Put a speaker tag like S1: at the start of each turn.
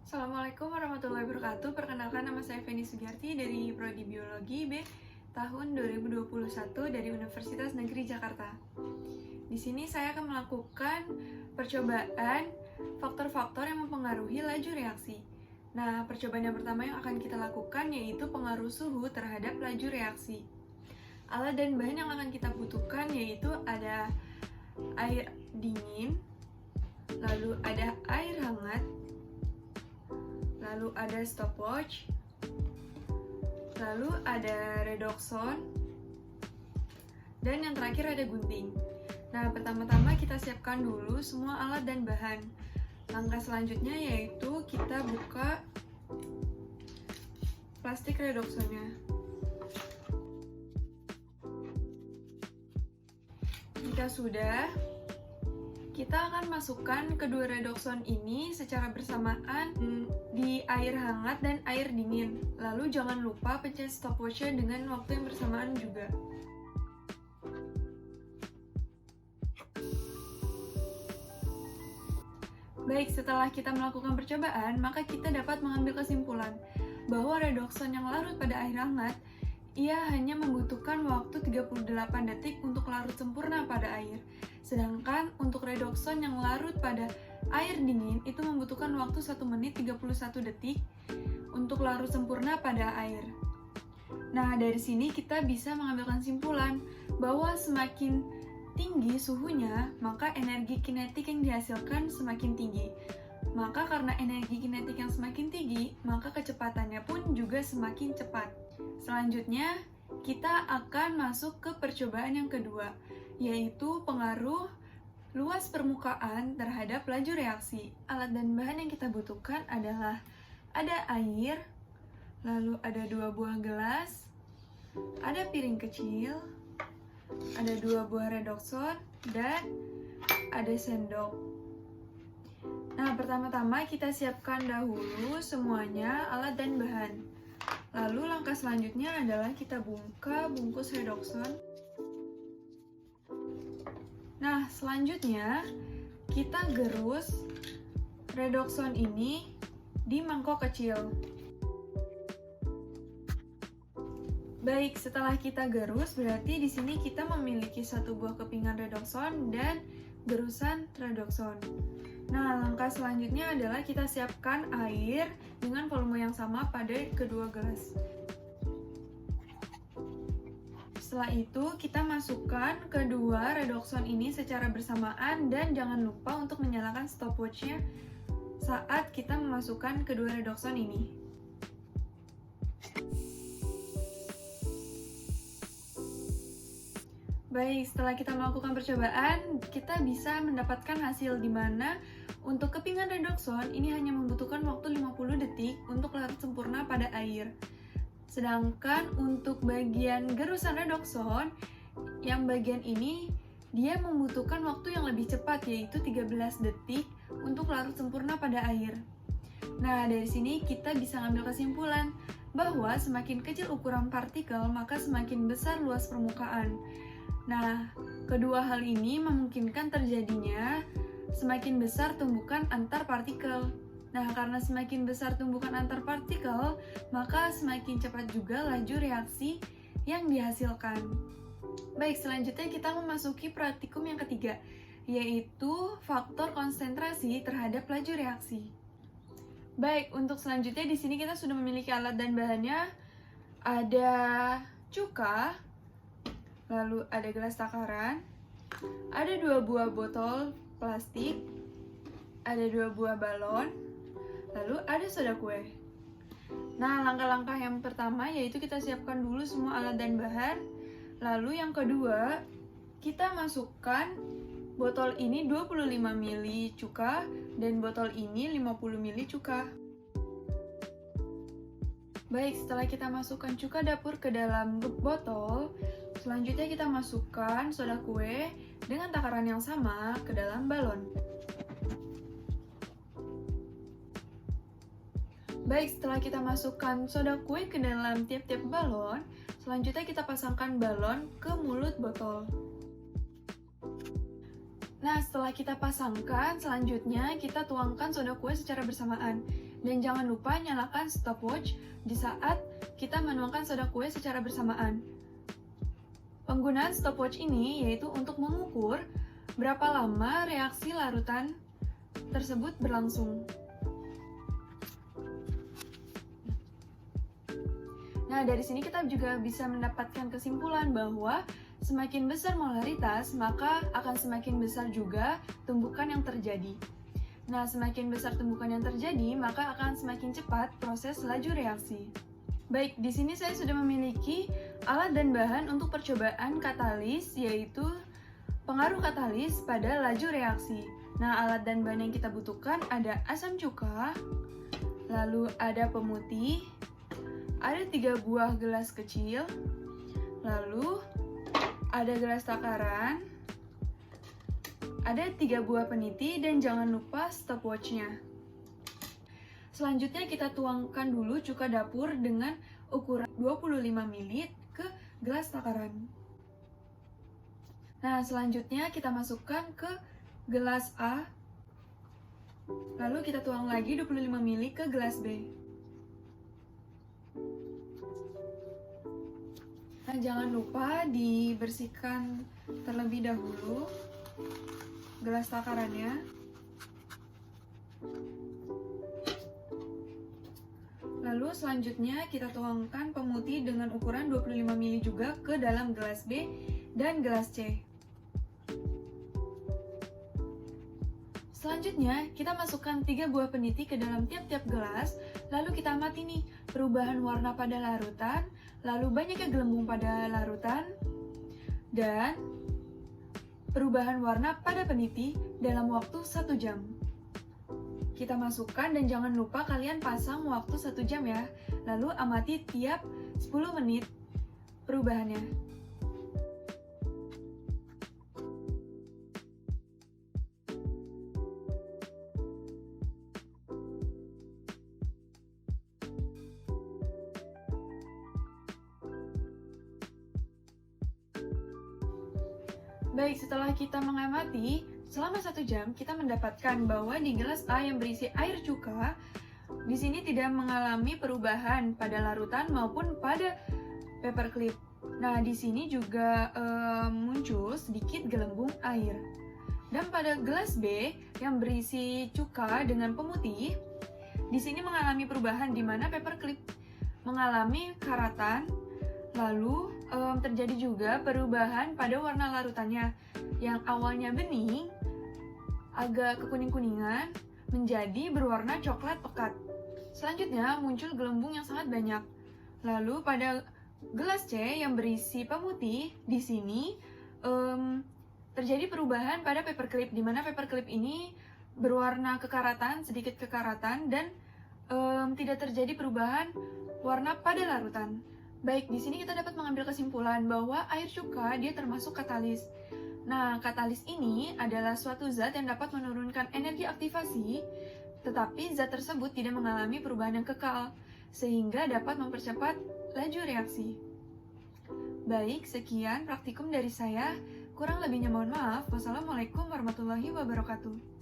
S1: Assalamualaikum warahmatullahi wabarakatuh. Perkenalkan, nama saya Feni Sugiarti dari Prodi Biologi B tahun 2021 dari Universitas Negeri Jakarta. Di sini saya akan melakukan percobaan faktor-faktor yang mempengaruhi laju reaksi. Nah, percobaan yang pertama yang akan kita lakukan yaitu pengaruh suhu terhadap laju reaksi. Alat dan bahan yang akan kita butuhkan yaitu ada air dingin, lalu ada air hangat, lalu ada stopwatch, lalu ada redoxon, dan yang terakhir ada gunting. Nah, pertama-tama kita siapkan dulu semua alat dan bahan. Langkah selanjutnya yaitu kita buka plastik redoxonnya. Jika sudah, kita akan masukkan kedua redoxon ini secara bersamaan di air hangat dan air dingin. Lalu jangan lupa pencet stopwatch-nya dengan waktu yang bersamaan juga. Baik, setelah kita melakukan percobaan, maka kita dapat mengambil kesimpulan bahwa redoxon yang larut pada air hangat, ia hanya membutuhkan waktu 38 detik untuk larut sempurna pada air. Sedangkan untuk redoxon yang larut pada air dingin itu membutuhkan waktu 1 menit 31 detik untuk larut sempurna pada air. Nah, dari sini kita bisa mengambil kesimpulan bahwa semakin tinggi suhunya, maka energi kinetik yang dihasilkan semakin tinggi. Maka karena energi kinetik yang semakin tinggi, maka kecepatannya pun juga semakin cepat. Selanjutnya, kita akan masuk ke percobaan yang kedua, yaitu pengaruh luas permukaan terhadap laju reaksi. Alat dan bahan yang kita butuhkan adalah ada air, lalu ada 2 buah gelas, ada piring kecil, ada 2 buah redoxon, dan ada sendok. Nah, pertama-tama kita siapkan dahulu semuanya alat dan bahan. Lalu langkah selanjutnya adalah kita buka bungkus redoxon. Nah, selanjutnya kita gerus redoxon ini di mangkok kecil. Baik, setelah kita gerus, berarti di sini kita memiliki 1 buah kepingan redoxon dan gerusan redoxon. Nah, langkah selanjutnya adalah kita siapkan air dengan volume yang sama pada kedua gelas. Setelah itu, kita masukkan kedua redoxon ini secara bersamaan dan jangan lupa untuk menyalakan stopwatch-nya saat kita memasukkan kedua redoxon ini. Baik, setelah kita melakukan percobaan, kita bisa mendapatkan hasil di mana untuk kepingan redoxon ini hanya membutuhkan waktu 50 detik untuk larut sempurna pada air. Sedangkan untuk bagian gerusan redoxon, yang bagian ini dia membutuhkan waktu yang lebih cepat, yaitu 13 detik untuk larut sempurna pada air. Nah, dari sini kita bisa ngambil kesimpulan bahwa semakin kecil ukuran partikel, maka semakin besar luas permukaan. Nah, kedua hal ini memungkinkan terjadinya semakin besar tumbukan antar partikel. Nah, karena semakin besar tumbukan antar partikel, maka semakin cepat juga laju reaksi yang dihasilkan. Baik, selanjutnya kita memasuki praktikum yang ketiga, yaitu faktor konsentrasi terhadap laju reaksi. Baik, untuk selanjutnya di sini kita sudah memiliki alat dan bahannya. Ada cuka, lalu ada gelas takaran, ada 2 buah botol plastik, ada 2 buah balon, lalu ada soda kue. Nah, langkah-langkah yang pertama yaitu kita siapkan dulu semua alat dan bahan. Lalu yang kedua, kita masukkan botol ini 25 ml cuka dan botol ini 50 ml cuka. Baik, setelah kita masukkan cuka dapur ke dalam botol, selanjutnya kita masukkan soda kue dengan takaran yang sama ke dalam balon. Baik, setelah kita masukkan soda kue ke dalam tiap-tiap balon, selanjutnya kita pasangkan balon ke mulut botol. Nah, setelah kita pasangkan, selanjutnya kita tuangkan soda kue secara bersamaan. Dan jangan lupa nyalakan stopwatch di saat kita menuangkan soda kue secara bersamaan. Penggunaan stopwatch ini yaitu untuk mengukur berapa lama reaksi larutan tersebut berlangsung. Nah, dari sini kita juga bisa mendapatkan kesimpulan bahwa semakin besar molaritas, maka akan semakin besar juga tumbukan yang terjadi. Nah, semakin besar tumbukan yang terjadi, maka akan semakin cepat proses laju reaksi. Baik, di sini saya sudah memiliki alat dan bahan untuk percobaan katalis, yaitu pengaruh katalis pada laju reaksi. Nah, alat dan bahan yang kita butuhkan ada asam cuka, lalu ada pemutih, ada 3 buah gelas kecil, lalu ada gelas takaran, ada 3 buah peniti, dan jangan lupa stopwatch-nya. Selanjutnya kita tuangkan dulu cuka dapur dengan ukuran 25 ml ke gelas takaran. Nah, selanjutnya kita masukkan ke gelas A, lalu kita tuang lagi 25 ml ke gelas B. Nah, jangan lupa dibersihkan terlebih dahulu gelas takarannya. Lalu selanjutnya kita tuangkan pemutih dengan ukuran 25 ml juga ke dalam gelas B dan gelas C. Selanjutnya kita masukkan 3 buah peniti ke dalam tiap-tiap gelas, lalu kita amati nih perubahan warna pada larutan, lalu banyaknya gelembung pada larutan, dan perubahan warna pada peniti dalam waktu 1 jam. Kita masukkan dan jangan lupa kalian pasang waktu 1 jam ya. Lalu amati tiap 10 menit perubahannya. Baik, setelah kita mengamati, selama 1 jam kita mendapatkan bahwa di gelas A yang berisi air cuka, di sini tidak mengalami perubahan pada larutan maupun pada paperclip. Nah, di sini juga muncul sedikit gelembung air. Dan pada gelas B yang berisi cuka dengan pemutih, di sini mengalami perubahan di mana paperclip mengalami karatan. Lalu terjadi juga perubahan pada warna larutannya yang awalnya bening, agak kekuning-kuningan, menjadi berwarna coklat pekat. Selanjutnya muncul gelembung yang sangat banyak. Lalu pada gelas C yang berisi pemutih, di sini terjadi perubahan pada paperclip, di mana paperclip ini berwarna kekaratan, sedikit kekaratan, dan tidak terjadi perubahan warna pada larutan. Baik, di sini kita dapat mengambil kesimpulan bahwa air cuka dia termasuk katalis. Nah, katalis ini adalah suatu zat yang dapat menurunkan energi aktivasi, tetapi zat tersebut tidak mengalami perubahan yang kekal, sehingga dapat mempercepat laju reaksi. Baik, sekian praktikum dari saya. Kurang lebihnya mohon maaf. Wassalamualaikum warahmatullahi wabarakatuh.